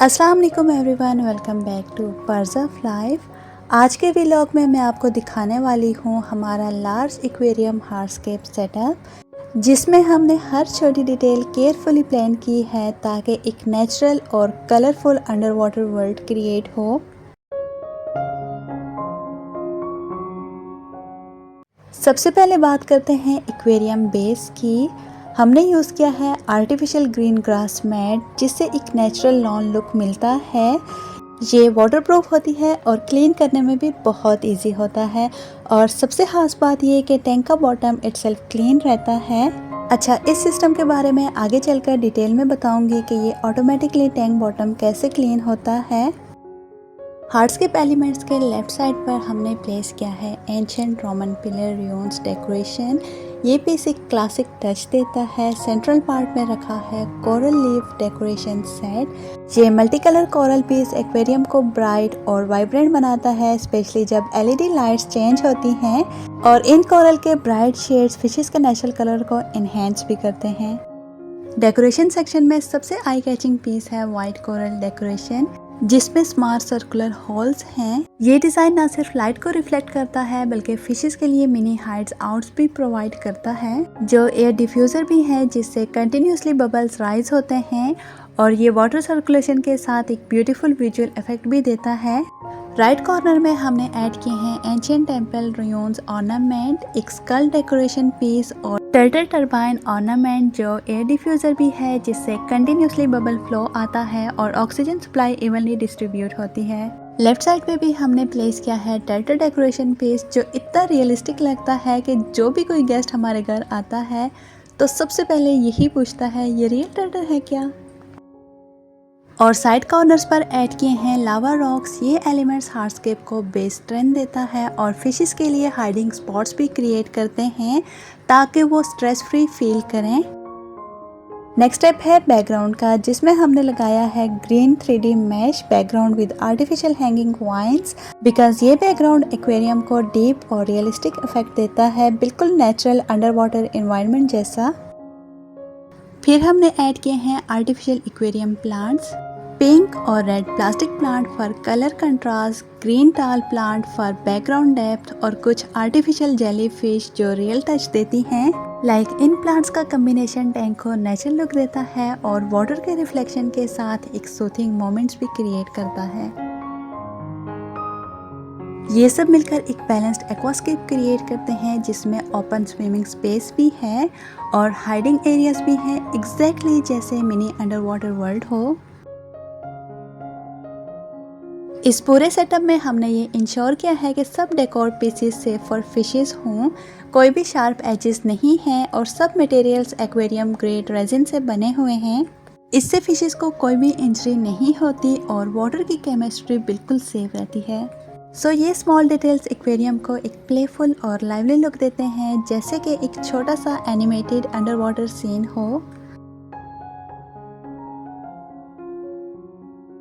अस्सलाम वालेकुम everyone, welcome back to purse of life. आज के व्लॉग में मैं आपको दिखाने वाली हूँ हमारा लार्ज एक्वेरियम हार्डस्केप सेटअप, जिसमें हमने हर छोटी डिटेल केयरफुली प्लान की है ताकि एक नेचुरल और colourful under water world create हो। सबसे पहले बात करते हैं एक्वेरियम बेस की। हमने यूज़ किया है आर्टिफिशियल ग्रीन ग्रास मैट, जिससे एक नेचुरल लॉन लुक मिलता है। ये वाटरप्रूफ होती है और क्लीन करने में भी बहुत इजी होता है। और सबसे खास बात ये कि टैंक का बॉटम इटसेल्फ क्लीन रहता है। अच्छा, इस सिस्टम के बारे में आगे चलकर डिटेल में बताऊंगी कि ये ऑटोमेटिकली टैंक बॉटम कैसे क्लीन होता है। हार्डस्केप एलिमेंट्स के लेफ्ट साइड पर हमने प्लेस किया है ancient Roman pillar ruins decoration. ये पीस एक क्लासिक टच देता है। सेंट्रल पार्ट में रखा है कोरल लीफ डेकोरेशन सेट। ये multi colour coral piece aquarium को ब्राइट और वाइब्रेंट बनाता है, स्पेशली जब एलईडी लाइट्स चेंज होती हैं। और इन कोरल के ब्राइट शेड्स फिशेस के नेचुरल कलर को एनहेंस भी करते हैं। डेकोरेशन सेक्शन में सबसे आई कैचिंग पीस है वाइट कोरल डेकोरेशन, जिसमें स्मार्ट सर्कुलर होल्स हैं। ये डिज़ाइन ना सिर्फ लाइट को रिफ्लेक्ट करता है बल्कि फिशेस के लिए मिनी हाइड्स आउट्स भी प्रोवाइड करता है, जो एयर डिफ्यूज़र भी है, जिससे कंटिन्यूसली बबल्स राइज होते हैं और ये वाटर सर्कुलेशन के साथ एक ब्यूटीफुल विजुअल इफेक्ट भी देता है। राइट कॉर्नर में हमने ऐड किए हैं एंशिएंट टेम्पल रियोन्स ऑर्नामेंट, एक स्कल डेकोरेशन पीस और टर्टल टर्बाइन ऑर्नामेंट, जो एयर डिफ्यूज़र भी है, जिससे कंटिन्यूसली बबल फ्लो आता है और ऑक्सीजन सप्लाई इवनली डिस्ट्रीब्यूट होती है। लेफ्ट साइड पे भी हमने प्लेस किया है टर्टल डेकोरेशन पीस, जो इतना रियलिस्टिक लगता है कि जो भी कोई गेस्ट हमारे घर आता है तो सबसे पहले यही पूछता है, ये रियल टर्टल है क्या। और साइड कॉर्नर्स पर ऐड किए हैं लावा रॉक्स। ये एलिमेंट्स हार्डस्केप को बेस स्ट्रेंथ देता है और फिशेस के लिए हाइडिंग स्पॉट्स भी क्रिएट करते हैं ताकि वो स्ट्रेस फ्री फील करें। नेक्स्ट स्टेप है बैकग्राउंड का, जिसमें हमने लगाया है green 3D mesh background with artificial hanging vines, because ये बैकग्राउंड एक्वेरियम को डीप और रियलिस्टिक इफेक्ट देता है, बिल्कुल नेचुरल अंडर वाटर एनवायरनमेंट जैसा। फिर हमने ऐड किए हैं आर्टिफिशियल एक्वेरियम प्लांट्स, पिंक और red plastic plant for colour contrast, green टाल प्लांट फॉर बैकग्राउंड डेप्थ और कुछ आर्टिफिशियल जेली फिश जो रियल टच देती हैं। इन प्लांट्स का कम्बिनेशन टैंक को नेचुरल लुक देता है और वाटर के रिफ्लेक्शन के साथ एक सूथिंग मोमेंट्स भी क्रिएट करता है। ये सब मिलकर एक बैलेंस्ड एक्वास्केप क्रिएट करते हैं, जिसमें ओपन स्विमिंग स्पेस भी है और हाइडिंग एरियाज भी हैं, एग्जैक्टली जैसे मिनी अंडर वाटर वर्ल्ड हो। इस पूरे सेटअप में हमने ये इंश्योर किया है कि सब decor pieces safe for fishes हों, कोई भी शार्प एजेस नहीं हैं और सब मटेरियल्स एक्वेरियम ग्रेड रेजिन से बने हुए हैं। इससे फिशेस को कोई भी इंजरी नहीं होती और वाटर की केमिस्ट्री बिल्कुल सेफ रहती है। सो ये स्मॉल डिटेल्स एक्वेरियम को एक प्लेफुल और लाइवली लुक देते हैं, जैसे कि एक छोटा सा एनिमेटेड अंडर वाटर सीन हो।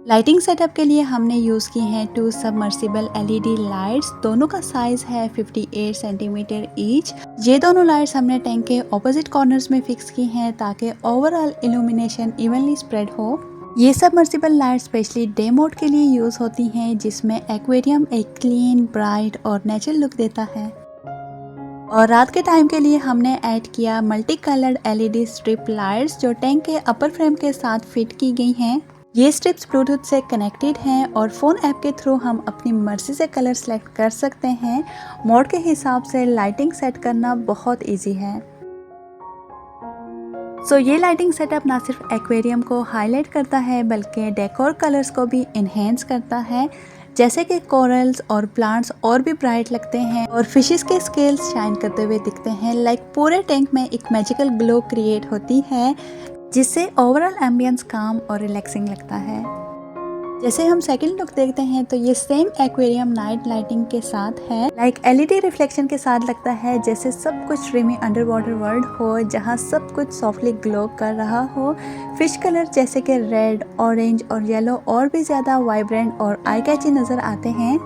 लाइटिंग सेटअप के लिए हमने यूज़ की हैं 2 सबमर्सिबल एलईडी लाइट्स। दोनों का साइज है 58 सेंटीमीटर ईच। ये दोनों लाइट्स हमने टैंक के ऑपोजिट कॉर्नर्स में फिक्स की हैं ताकि ओवरऑल इल्यूमिनेशन इवनली स्प्रेड हो। ये submersible light specially day mode के लिए यूज़ होती हैं, जिसमें एक्वेरियम एक क्लीन, ब्राइट और नेचुरल लुक देता है। और रात के टाइम के लिए हमने ऐड किया multi coloured LED strip lights, जो टैंक के अपर फ्रेम के साथ फिट की गई हैं। ये स्ट्रिप्स ब्लूटूथ से कनेक्टेड हैं और फ़ोन ऐप के थ्रू हम अपनी मर्जी से कलर सेलेक्ट कर सकते हैं। मोड के हिसाब से लाइटिंग सेट करना बहुत इजी है। सो ये लाइटिंग सेटअप ना सिर्फ एक्वेरियम को हाईलाइट करता है बल्कि डेकोर कलर्स को भी इन्हेंस करता है, जैसे कि कोरल्स और प्लांट्स और भी ब्राइट लगते हैं और फिशेस के स्केल्स शाइन करते हुए दिखते हैं। पूरे टैंक में एक मैजिकल ग्लो क्रिएट होती है, जिससे ओवरऑल एम्बियंस काम और रिलैक्सिंग लगता है। जैसे हम सेकंड लुक देखते हैं तो ये सेम एक्वेरियम नाइट लाइटिंग के साथ है। एलईडी रिफ्लेक्शन के साथ लगता है जैसे सब कुछ ड्रीमी अंडर वाटर वर्ल्ड हो, जहाँ सब कुछ सॉफ्टली ग्लो कर रहा हो। फिश कलर जैसे कि रेड, ऑरेंज और येलो और भी ज़्यादा वाइब्रेंट और आई कैची नज़र आते हैं।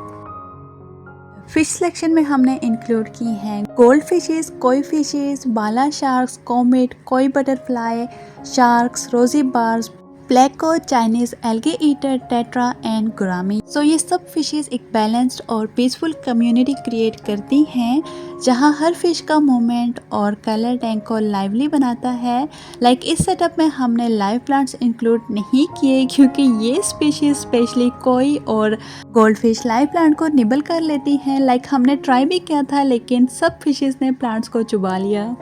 फिश सिलेक्शन में हमने इंक्लूड की हैं gold fishes, koi fishes, bala sharks, comet, koi butterfly, sharks, rosy barbs, pleco, Chinese algae eater, tetra and gourami. So ये सब फिशेस एक बैलेंस्ड और पीसफुल कम्युनिटी क्रिएट करती हैं जहां हर फिश का मूवमेंट और कलर टैंक को लाइवली बनाता है। लाइक इस सेटअप में हमने लाइव प्लांट्स इंक्लूड नहीं किए क्योंकि ये स्पीशीज स्पेशली कोई और गोल्ड फिश लाइव प्लांट को निबल कर लेती हैं। लाइक हमने ट्राई भी किया था लेकिन सब फिशेस ने प्लांट्स को चुबा लिया।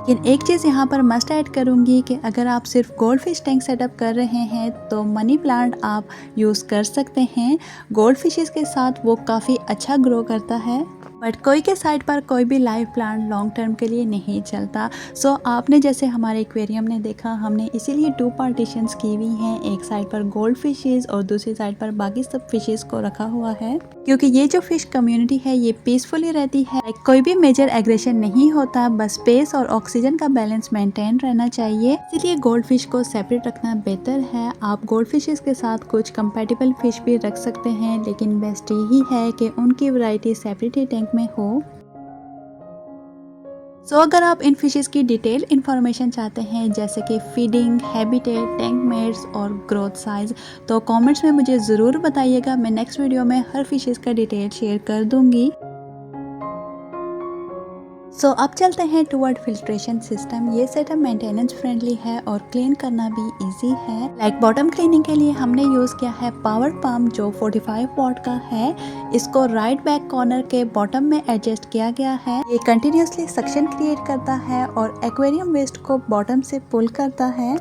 लेकिन एक चीज़ यहाँ पर मस्ट ऐड करूँगी कि अगर आप सिर्फ गोल्ड फिश टैंक सेटअप कर रहे हैं तो मनी प्लांट आप यूज़ कर सकते हैं। गोल्ड फिशेस के साथ वो काफ़ी अच्छा ग्रो करता है, बट कोई के साइड पर कोई भी लाइव प्लांट लॉन्ग टर्म के लिए नहीं चलता। सो आपने जैसे हमारे एक्वेरियम ने देखा, हमने इसीलिए 2 पार्टीशंस की हुई हैं। एक साइड पर गोल्ड फिशेस और दूसरी साइड पर बाकी सब फिशेस को रखा हुआ है, क्योंकि ये जो फिश कम्युनिटी है ये पीसफुली रहती है। कोई भी मेजर एग्रेशन नहीं होता, बस स्पेस और ऑक्सीजन का बैलेंस मेंटेन रहना चाहिए। इसलिए गोल्ड फिश को सेपरेट रखना बेहतर है। आप गोल्ड फिशेस के साथ कुछ कंपेटिबल फिश भी रख सकते हैं, लेकिन बेस्ट यही है कि उनकी वैरायटी सेपरेट ही टैंक में हो। सो अगर आप इन फिशेस की डिटेल इंफॉर्मेशन चाहते हैं जैसे कि फीडिंग, हैबिटेट, टैंक मेट्स और ग्रोथ साइज, तो कमेंट्स में मुझे ज़रूर बताइएगा। मैं नेक्स्ट वीडियो में हर फिशेस का डिटेल शेयर कर दूंगी। सो अब चलते हैं टुवर्ड फिल्ट्रेशन सिस्टम। ये सेटअप मेंटेनेंस फ्रेंडली है और क्लीन करना भी इजी है। लाइक बॉटम क्लीनिंग के लिए हमने यूज़ किया है पावर पंप जो 45 वॉट का है। इसको राइट बैक कॉर्नर के बॉटम में एडजस्ट किया गया है। ये कंटिन्यूसली सक्शन क्रिएट करता है और एक्वेरियम वेस्ट को बॉटम से पुल करता है।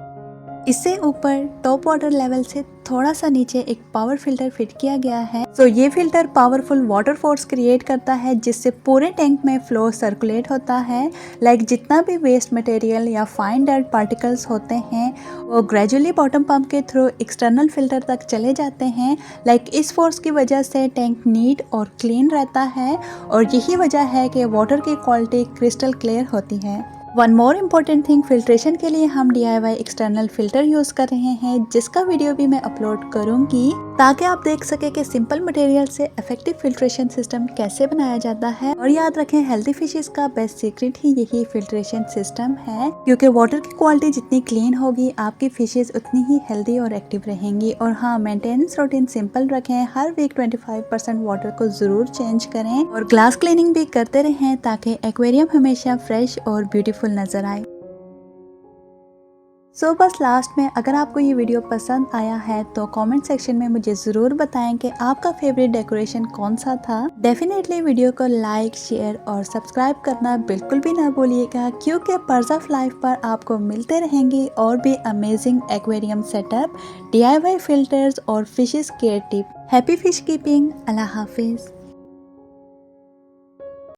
इससे ऊपर टॉप वाटर लेवल से थोड़ा सा नीचे एक पावर फिल्टर फिट किया गया है। सो ये filter powerful water force create करता है जिससे पूरे टैंक में फ्लो सर्कुलेट होता है। लाइक जितना भी वेस्ट मटेरियल या फाइन डर्ट पार्टिकल्स होते हैं वो ग्रेजुअली बॉटम पंप के थ्रू एक्सटर्नल फिल्टर तक चले जाते हैं। लाइक इस फोर्स की वजह से टैंक नीट और क्लीन रहता है और यही वजह है कि वाटर की क्वालिटी क्रिस्टल क्लियर होती है। One more important thing, filtration के लिए हम DIY एक्सटर्नल फिल्टर यूज़ कर रहे हैं जिसका वीडियो भी मैं अपलोड करूंगी ताकि आप देख सके कि सिंपल मटेरियल से इफेक्टिव फिल्ट्रेशन सिस्टम कैसे बनाया जाता है। और याद रखें, हेल्दी फिशेस का बेस्ट सीक्रेट ही यही फिल्ट्रेशन सिस्टम है, क्योंकि वाटर की क्वालिटी जितनी क्लीन होगी आपकी फिशेस उतनी ही हेल्दी और एक्टिव रहेंगी। और हाँ, मेंटेनेंस रूटीन सिंपल रखें। हर वीक 25% वाटर को ज़रूर चेंज करें और ग्लास क्लीनिंग भी करते रहें ताकि एक्वेरियम हमेशा फ्रेश और ब्यूटीफुल नजर आए। सो बस लास्ट में, अगर आपको ये वीडियो पसंद आया है तो कमेंट सेक्शन में मुझे ज़रूर बताएं कि आपका फेवरेट डेकोरेशन कौन सा था। डेफिनेटली वीडियो को लाइक, शेयर और सब्सक्राइब करना बिल्कुल भी ना भूलिएगा, क्योंकि पर्स ऑफ लाइफ पर आपको मिलते रहेंगे और भी amazing aquarium setup, DIY filters और fishes care tip. Happy fish keeping. अल्लाह हाफिज़।